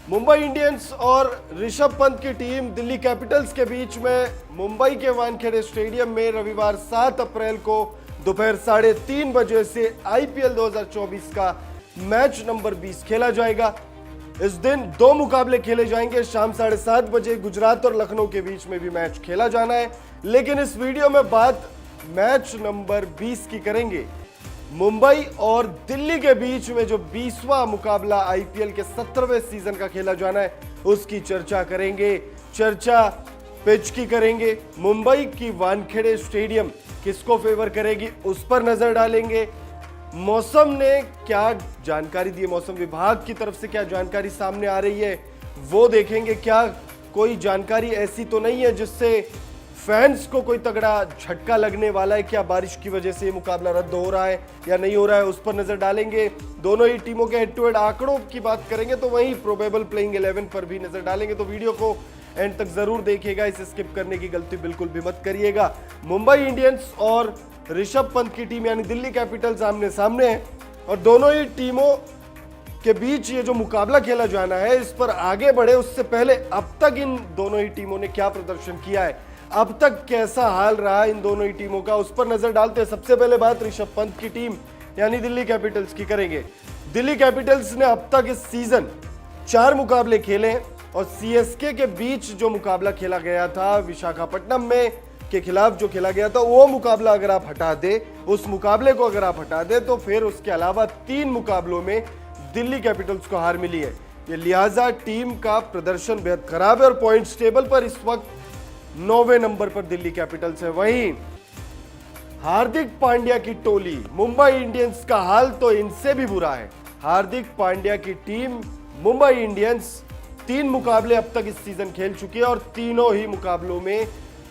Mumbai Indians और ऋषभ पंत की team Delhi Capitals के बीच में मुंबई के वानखेड़े स्टेडियम में रविवार 7 अप्रैल को दोपहर 3:30 बजे से आईपीएल 2024 का मैच नंबर 20 खेला जाएगा। इस दिन 2 मुकाबले खेले जाएंगे। शाम 7:30 बजे गुजरात और लखनऊ के बीच में भी मैच खेला जाना है, लेकिन इस वीडियो में बात मैच नंबर 20 की करेंगे। मुंबई और दिल्ली के बीच में जो 20वां मुकाबला आईपीएल के 17वें सीजन का खेला जाना है, उसकी चर्चा करेंगे। चर्चा पिच की करेंगे। मुंबई की वानखेड़े स्टेडियम किसको फेवर करेगी, उस पर नजर डालेंगे। मौसम ने क्या जानकारी दी है, मौसम विभाग की तरफ से क्या जानकारी सामने आ रही है, वो देखेंगे। क्या कोई जानकारी ऐसी तो नहीं है जिससे फैंस को कोई तगड़ा झटका लगने वाला है? क्या बारिश की वजह से ये मुकाबला रद्द हो रहा है या नहीं हो रहा है, उस पर नजर डालेंगे। दोनों ही टीमों के हेड टू हेड आंकड़ों की बात करेंगे, तो वहीं प्रोबेबल प्लेइंग 11 पर भी नजर डालेंगे। तो वीडियो को एंड तक जरूर देखिएगा, इसे स्किप करने की गलती बिल्कुल भी मत करिएगा। मुंबई इंडियंस और ऋषभ पंत की टीम यानी दिल्ली कैपिटल्स आमने सामने है, और दोनों ही टीमों के बीच ये जो मुकाबला खेला जाना है, इस पर आगे बढ़े उससे पहले अब तक इन दोनों ही टीमों ने क्या प्रदर्शन किया है, अब तक कैसा हाल रहा इन दोनों ही टीमों का, उस पर नजर डालते हैं। सबसे पहले बात ऋषभ पंत की टीम यानी दिल्ली कैपिटल्स की करेंगे। दिल्ली कैपिटल्स ने अब तक इस सीजन 4 मुकाबले खेले हैं, और सीएसके के बीच जो मुकाबला खेला गया था विशाखापट्टनम में के खिलाफ जो खेला गया था, वो मुकाबला अगर आप हटा दे, उस मुकाबले को अगर आप हटा दे, तो फिर उसके अलावा 3 मुकाबलों में दिल्ली कैपिटल्स को हार मिली है। ये लिहाजा टीम का प्रदर्शन बेहद खराब है, और पॉइंट्स टेबल पर इस वक्त 9वें नंबर पर दिल्ली कैपिटल्स है। वहीं हार्दिक पांड्या की टोली मुंबई इंडियंस का हाल तो इनसे भी बुरा है। हार्दिक पांड्या की टीम मुंबई इंडियंस 3 मुकाबले अब तक इस सीजन खेल चुकी है, और तीनों ही मुकाबलों में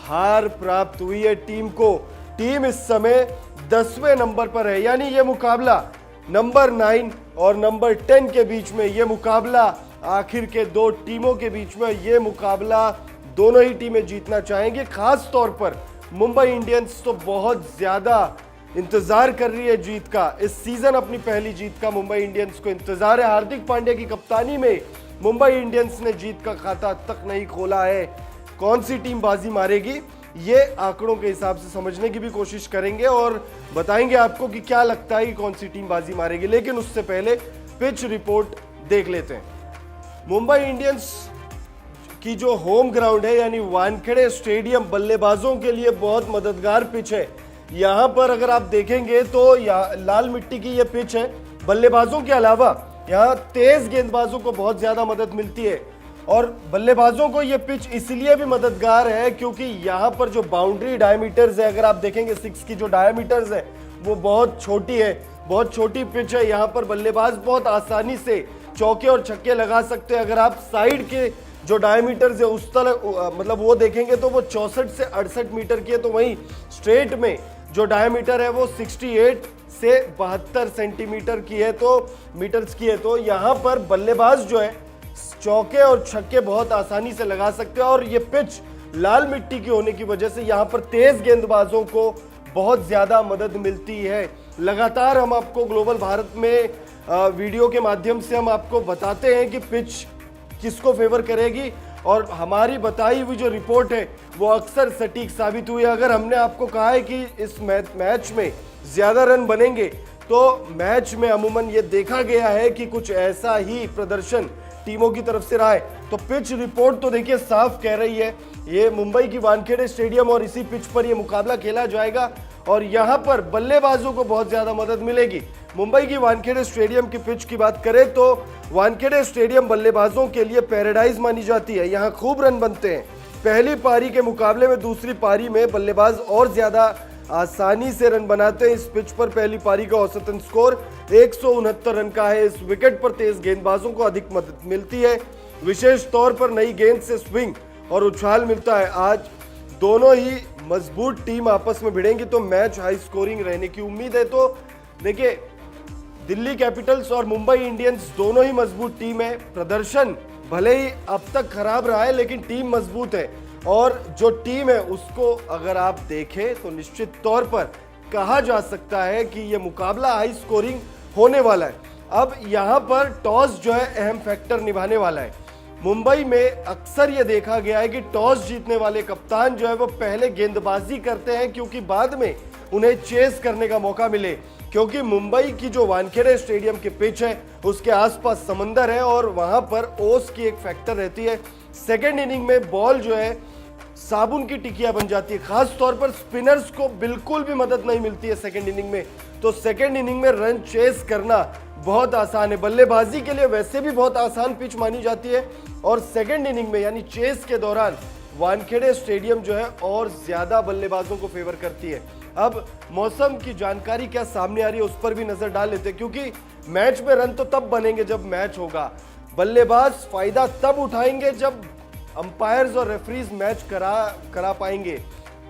हार प्राप्त हुई है टीम को। टीम इस समय 10वें नंबर पर है, यानी यह मुकाबला नंबर 9 और नंबर 10 के बीच में, यह मुकाबला आखिर के 2 टीमों के बीच में, यह मुकाबला दोनों ही टीमें जीतना चाहेंगी। खास तौर पर मुंबई इंडियंस तो बहुत ज्यादा इंतजार कर रही है जीत का। इस सीजन अपनी पहली जीत का मुंबई इंडियंस को इंतजार है। हार्दिक पांड्या की कप्तानी में मुंबई इंडियंस ने जीत का खाता तक नहीं खोला है। कौन सी टीम बाजी मारेगी, ये आंकड़ों के हिसाब से समझने की भी कोशिश करेंगे, और बताएंगे आपको कि क्या लगता है कि कौन सी टीम बाजी मारेगी। लेकिन उससे पहले पिच रिपोर्ट देख लेते हैं। मुंबई इंडियंस की जो होम ग्राउंड है यानी वानखेड़े स्टेडियम बल्लेबाजों के लिए बहुत मददगार पिच है। यहां पर अगर आप देखेंगे तो लाल मिट्टी की यह पिच है। बल्लेबाजों के अलावा यहां तेज गेंदबाजों को बहुत ज्यादा मदद मिलती है, और बल्लेबाजों को यह पिच इसलिए भी मददगार है क्योंकि यहां पर जो बाउंड्री डायमीटर्स है, अगर आप देखेंगे 6 की जो डायमीटर्स है वो बहुत छोटी है, बहुत छोटी पिच है। यहां पर बल्लेबाज बहुत आसानी से चौके और छक्के लगा सकते हैं। अगर आप साइड के जो डायमीटर्स है उस तरह मतलब वो देखेंगे तो वो 64 से 68 मीटर की है, तो वहीं स्ट्रेट में जो डायमीटर है वो 68 से 72 सेंटीमीटर की है, तो मीटर्स की है। तो यहाँ पर बल्लेबाज जो है चौके और छक्के बहुत आसानी से लगा सकते हैं, और ये पिच लाल मिट्टी की होने की वजह से यहाँ पर तेज गेंदबाजों को बहुत ज्यादा मदद मिलती है। लगातार हम आपको ग्लोबल भारत में वीडियो के माध्यम से हम आपको बताते हैं कि पिच किसको फेवर करेगी, और हमारी बताई हुई जो रिपोर्ट है वो अक्सर सटीक साबित हुई है। अगर हमने आपको कहा है कि इस मैच में ज्यादा रन बनेंगे, तो मैच में अमूमन ये देखा गया है कि कुछ ऐसा ही प्रदर्शन टीमों की तरफ से रहा है। तो पिच रिपोर्ट तो देखिए साफ कह रही है, ये मुंबई की वानखेड़े स्टेडियम और इसी पिच पर ये मुकाबला खेला जाएगा, और यहां पर बल्लेबाजों को बहुत ज्यादा मदद मिलेगी। मुंबई की वानखेड़े स्टेडियम की पिच की बात करें तो वानखेड़े स्टेडियम बल्लेबाजों के लिए पैराडाइज मानी जाती है। यहां खूब रन बनते हैं। पहली पारी के मुकाबले में दूसरी पारी में बल्लेबाज और ज्यादा आसानी से रन बनाते हैं। इस पिच पर पहली पारी का औसतन स्कोर 169 रन का है। इस विकेट पर तेज गेंदबाजों को अधिक मदद मिलती है, विशेष तौर पर नई गेंद से स्विंग और उछाल मिलता है। आज दोनों ही मजबूत टीम आपस में भिड़ेंगी, तो मैच हाई स्कोरिंग रहने की उम्मीद है। तो देखिए, दिल्ली कैपिटल्स और मुंबई इंडियंस दोनों ही मजबूत टीम है। प्रदर्शन भले ही अब तक खराब रहा है, लेकिन टीम मजबूत है, और जो टीम है उसको अगर आप देखें तो निश्चित तौर पर कहा जा सकता है कि यह मुकाबला हाई स्कोरिंग होने वाला है। अब यहां पर टॉस जो है अहम फैक्टर निभाने वाला है। मुंबई में अक्सर यह देखा गया है कि टॉस जीतने वाले कप्तान जो है वो पहले गेंदबाजी करते हैं, क्योंकि बाद में उन्हें चेस करने का मौका मिले, क्योंकि मुंबई की जो वानखेड़े स्टेडियम की पिच है उसके आसपास समंदर है और वहां पर ओस की एक फैक्टर रहती है। सेकेंड इनिंग में बॉल जो है साबुन की टिकिया बन जाती है, खास तौर पर स्पिनर्स को बिल्कुल भी मदद नहीं मिलती है सेकेंड इनिंग में। तो सेकेंड इनिंग में रन चेस करना बहुत आसान है, बल्लेबाजी के लिए वैसे भी बहुत आसान पिच मानी जाती है, और सेकेंड इनिंग में यानी चेस के दौरान वानखेड़े स्टेडियम जो है और ज्यादा बल्लेबाजों को फेवर करती है। अब मौसम की जानकारी क्या सामने आ रही है उस पर भी नजर डाल लेते हैं, क्योंकि मैच में रन तो तब बनेंगे जब मैच होगा, बल्लेबाज फायदा तब उठाएंगे जब अंपायर्स और रेफरीज मैच करा पाएंगे।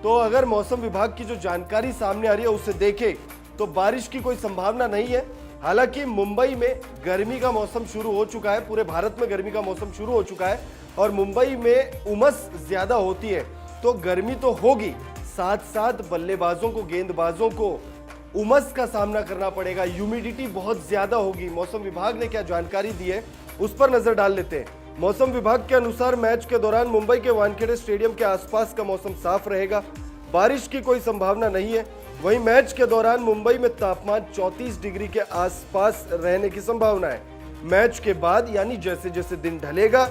तो अगर मौसम विभाग की जो जानकारी सामने आ रही है उसे देखें तो बारिश की कोई संभावना नहीं है। हालांकि मुंबई में गर्मी का मौसम शुरू हो चुका है, पूरे भारत में गर्मी का मौसम शुरू हो चुका है और मुंबई में उमस ज्यादा होती है, तो गर्मी तो होगी, साथ साथ बल्लेबाजों को, गेंदबाजों को उमस का सामना करना पड़ेगा, ह्यूमिडिटी बहुत ज्यादा होगी। मौसम विभाग ने क्या जानकारी दी है उस पर नजर डाल लेते हैं। मौसम विभाग के अनुसार मैच के दौरान मुंबई के वानखेड़े स्टेडियम के आसपास का मौसम साफ रहेगा, बारिश की कोई संभावना नहीं है। वहीं मैच के दौरान मुंबई में तापमान 34 डिग्री के आसपास रहने की संभावना है। मैच के बाद यानी जैसे जैसे दिन ढलेगा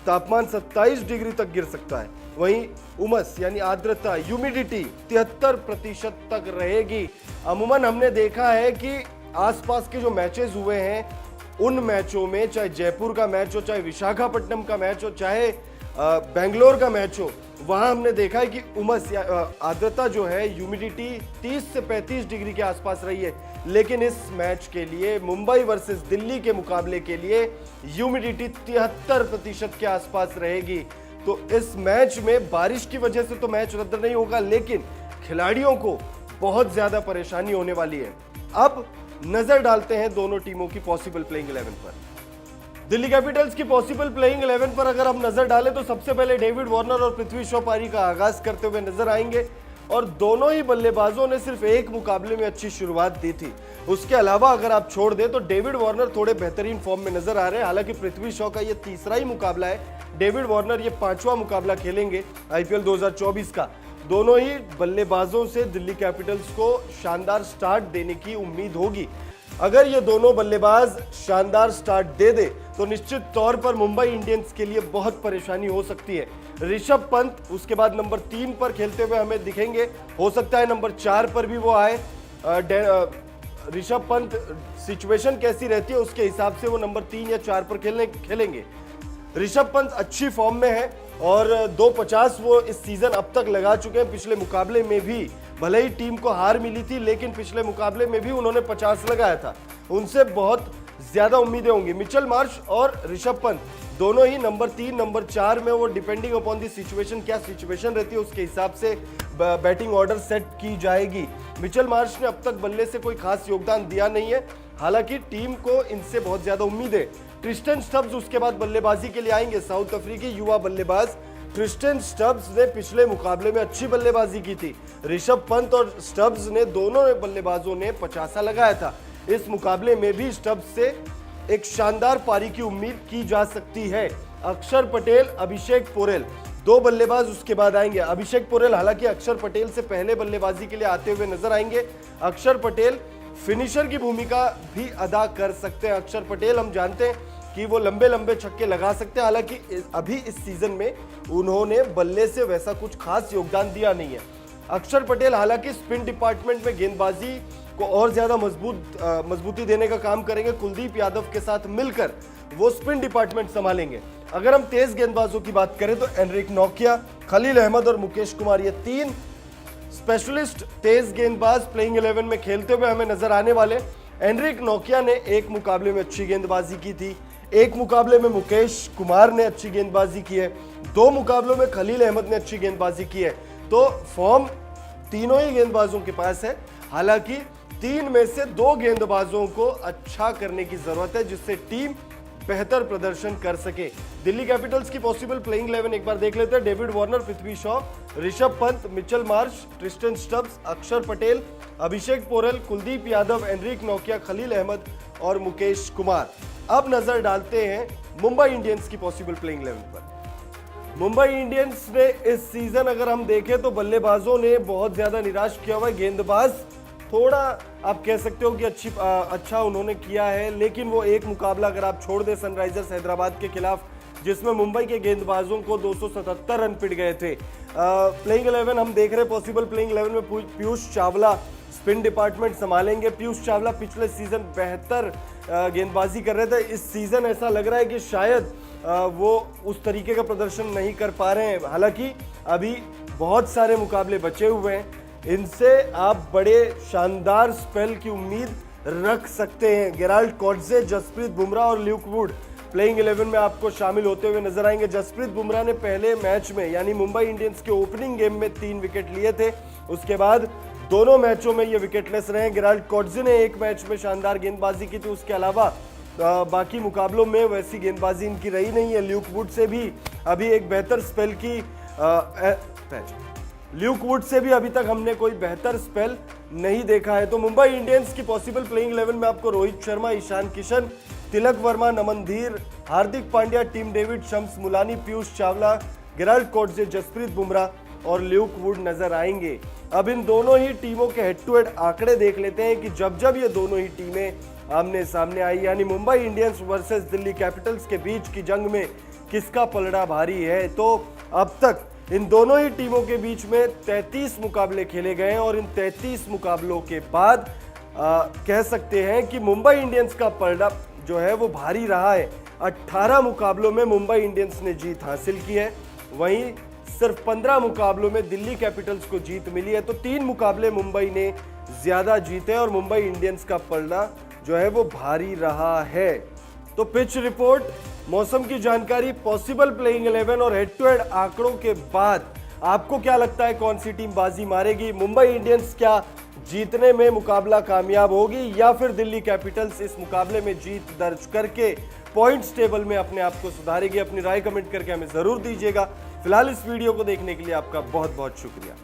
तापमान 27 डिग्री तक गिर सकता है। वहीं उमस यानी आर्द्रता, ह्यूमिडिटी 73% तक रहेगी। अमूमन हमने देखा है कि आसपास के जो मैचेस हुए हैं उन मैचों में, चाहे जयपुर का मैच हो, चाहे विशाखापट्टनम का मैच हो, चाहे बेंगलोर का मैच हो, वहां हमने देखा है कि उमस या आर्द्रता जो है, ह्यूमिडिटी 30 से 35 डिग्री के आसपास रही है। लेकिन इस मैच के लिए, मुंबई वर्सेस दिल्ली के मुकाबले के लिए, ह्यूमिडिटी 73% के आसपास रहेगी। तो इस मैच में बारिश की वजह से तो मैच रद्द नहीं होगा, लेकिन खिलाड़ियों को बहुत ज्यादा परेशानी होने वाली है। अब नजर डालते हैं दोनों टीमों की पॉसिबल प्लेइंग 11 पर। दिल्ली कैपिटल्स की पॉसिबल प्लेइंग 11 पर अगर हम नजर डालें तो सबसे पहले डेविड वार्नर और पृथ्वी शॉ पारी का आगाज करते हुए नजर आएंगे, और दोनों ही बल्लेबाजों ने सिर्फ एक मुकाबले में अच्छी शुरुआत दी थी। उसके अलावा अगर आप छोड़ दें तो डेविड वार्नर थोड़े बेहतरीन फॉर्म में नजर आ रहे हैं। हालांकि पृथ्वी शॉ का यह तीसरा ही मुकाबला है, डेविड वार्नर ये 5वां मुकाबला खेलेंगे आईपीएल 2024 का। दोनों ही बल्लेबाजों से दिल्ली कैपिटल्स को शानदार स्टार्ट देने की उम्मीद होगी। अगर ये दोनों बल्लेबाज शानदार स्टार्ट दे दे तो निश्चित तौर पर मुंबई इंडियंस के लिए बहुत परेशानी हो सकती है। ऋषभ पंत उसके बाद नंबर 3 पर खेलते हुए हमें दिखेंगे, हो सकता है नंबर 4 पर भी वो आए। ऋषभ पंत सिचुएशन कैसी रहती है उसके हिसाब से वो नंबर 3 या 4 पर खेलेंगे। ऋषभ पंत अच्छी फॉर्म में है और 250 वो इस सीजन अब तक लगा चुके हैं। पिछले मुकाबले में भी भले ही टीम को हार मिली थी, लेकिन पिछले मुकाबले में भी उन्होंने 50 लगाया था। उनसे बहुत ज्यादा उम्मीदें होंगी। मिचेल मार्श और ऋषभ पंत दोनों ही नंबर 3, नंबर 4 में, वो डिपेंडिंग अपॉन दी सिचुएशन, क्या सिचुएशन रहती है उसके हिसाब से बैटिंग ऑर्डर सेट की जाएगी। मिचेल मार्श ने अब तक बल्ले से कोई खास योगदान दिया नहीं है, हालांकि टीम को इनसे बहुत ज्यादा उम्मीद है। ट्रिस्टन स्टब्स उसके बाद बल्लेबाजी के लिए आएंगे। साउथ अफ्रीकी युवा बल्लेबाज ट्रिस्टन स्टब्स ने पिछले मुकाबले में अच्छी बल्लेबाजी की थी। ऋषभ पंत और स्टब्स ने, दोनों बल्लेबाजों ने 50 लगाया था। इस मुकाबले में भी स्टब्स से एक शानदार पारी की उम्मीद की जा सकती है। अक्षर पटेल, अभिषेक पोरेल, 2 बल्लेबाज उसके बाद आएंगे। अभिषेक पोरेल हालांकि अक्षर पटेल से पहले बल्लेबाजी के लिए आते हुए नजर आएंगे। अक्षर पटेल फिनिशर की भूमिका भी अदा कर सकते हैं। अक्षर पटेल हम जानते हैं कि वो लंबे लंबे छक्के लगा सकते हैं, हालांकि अभी इस सीजन में उन्होंने बल्ले से वैसा कुछ खास योगदान दिया नहीं है। अक्षर पटेल हालांकि स्पिन डिपार्टमेंट में गेंदबाजी को और ज्यादा मजबूती देने का काम करेंगे। कुलदीप यादव के साथ मिलकर वो स्पिन डिपार्टमेंट संभालेंगे। अगर हम तेज गेंदबाजों की बात करें तो एनरिक नोकिया, खलील अहमद और मुकेश कुमार, ये 3 स्पेशलिस्ट तेज गेंदबाज प्लेइंग 11 में खेलते हुए हमें नजर आने वाले। एनरिक नोकिया ने एक मुकाबले में अच्छी गेंदबाजी की थी, एक मुकाबले में मुकेश कुमार ने अच्छी गेंदबाजी की है, 2 मुकाबलों में खलील अहमद ने अच्छी गेंदबाजी की है। तो फॉर्म तीनों ही गेंदबाजों के पास है, हालांकि 3 में से 2 गेंदबाजों को अच्छा करने की जरूरत है, जिससे टीम बेहतर प्रदर्शन कर सके। दिल्ली कैपिटल्स की पॉसिबल प्लेइंग 11 एक बार देख लेते हैं। David Warner, Prithvi Shaw, Rishabh Pant, Mitchell Marsh, Tristan Stubbs, Axar Patel, Abhishek Porel, Kuldeep Yadav, Anrich नोकिया, खलील अहमद और मुकेश कुमार। अब नजर डालते हैं मुंबई इंडियंस की पॉसिबल प्लेइंग 11 पर। मुंबई इंडियंस ने इस सीजन अगर हम देखें तो बल्लेबाजों ने बहुत ज्यादा निराश किया हुआ है। गेंदबाज थोड़ा आप कह सकते हो कि अच्छा उन्होंने किया है, लेकिन वो एक मुकाबला अगर आप छोड़ दें सनराइजर्स हैदराबाद के खिलाफ, जिसमें मुंबई के गेंदबाजों को 277 रन पिट गए थे। प्लेइंग 11 हम देख रहे हैं, पॉसिबल प्लेइंग 11 में पीयूष चावला स्पिन डिपार्टमेंट संभालेंगे। पीयूष चावला पिछले सीजन बेहतर गेंदबाजी कर रहे थे, इस सीजन ऐसा लग रहा है कि शायद वो उस तरीके का प्रदर्शन नहीं कर पा रहे हैं। हालांकि अभी बहुत सारे मुकाबले बचे हुए हैं, इनसे आप बड़े शानदार स्पेल की उम्मीद रख सकते हैं। गेराल्ड कॉट्जे, जसप्रीत बुमराह और ल्यूक वुड प्लेइंग 11 में आपको शामिल होते हुए नजर आएंगे। जसप्रीत बुमराह ने पहले मैच में यानी मुंबई इंडियंस के ओपनिंग गेम में 3 विकेट लिए थे, उसके बाद दोनों मैचों में ये विकेटलेस रहे। गेराल्ड कॉट्जे ने एक मैच में शानदार गेंदबाजी की थी, उसके अलावा बाकी मुकाबलों में वैसी गेंदबाजी इनकी रही नहीं है। ल्यूक वुड से भी अभी एक बेहतर स्पेल की ल्यूक वुड से भी अभी तक हमने कोई बेहतर स्पेल नहीं देखा है। तो मुंबई इंडियंस की पॉसिबल प्लेइंग 11 में आपको रोहित शर्मा, ईशान किशन, तिलक Varma, Naman Dhir, Hardik Pandya, Tim David, Shams Mulani, Piyush Chawla, Gerald Coetzee, Jasprit Bumrah और ल्यूक वुड नजर आएंगे। अब इन दोनों ही टीमों के हेड टू हेड आंकड़े देख लेते हैं कि जब ये दोनों ही टीमें आमने सामने आई, यानी Mumbai Indians versus Delhi Capitals के बीच की जंग में किसका पलड़ा भारी है। तो अब तक इन दोनों ही टीमों के बीच में 33 मुकाबले खेले गए हैं और इन 33 मुकाबलों के बाद कह सकते हैं कि मुंबई इंडियंस का पलड़ा जो है वो भारी रहा है। 18 मुकाबलों में मुंबई इंडियंस ने जीत हासिल की है, वहीं सिर्फ 15 मुकाबलों में दिल्ली कैपिटल्स को जीत मिली है। तो 3 मुकाबले मुंबई ने ज्यादा जीते और मुंबई इंडियंस का पलड़ा जो है वो भारी रहा है। तो पिच रिपोर्ट, मौसम की जानकारी, पॉसिबल प्लेइंग 11 और हेड टू हेड आंकड़ों के बाद आपको क्या लगता है कौन सी टीम बाजी मारेगी? मुंबई इंडियंस क्या जीतने में मुकाबला कामयाब होगी या फिर दिल्ली कैपिटल्स इस मुकाबले में जीत दर्ज करके पॉइंट्स टेबल में अपने आप को सुधारेगी? अपनी राय कमेंट करके हमें जरूर दीजिएगा। फिलहाल इस वीडियो को देखने के लिए आपका बहुत बहुत शुक्रिया।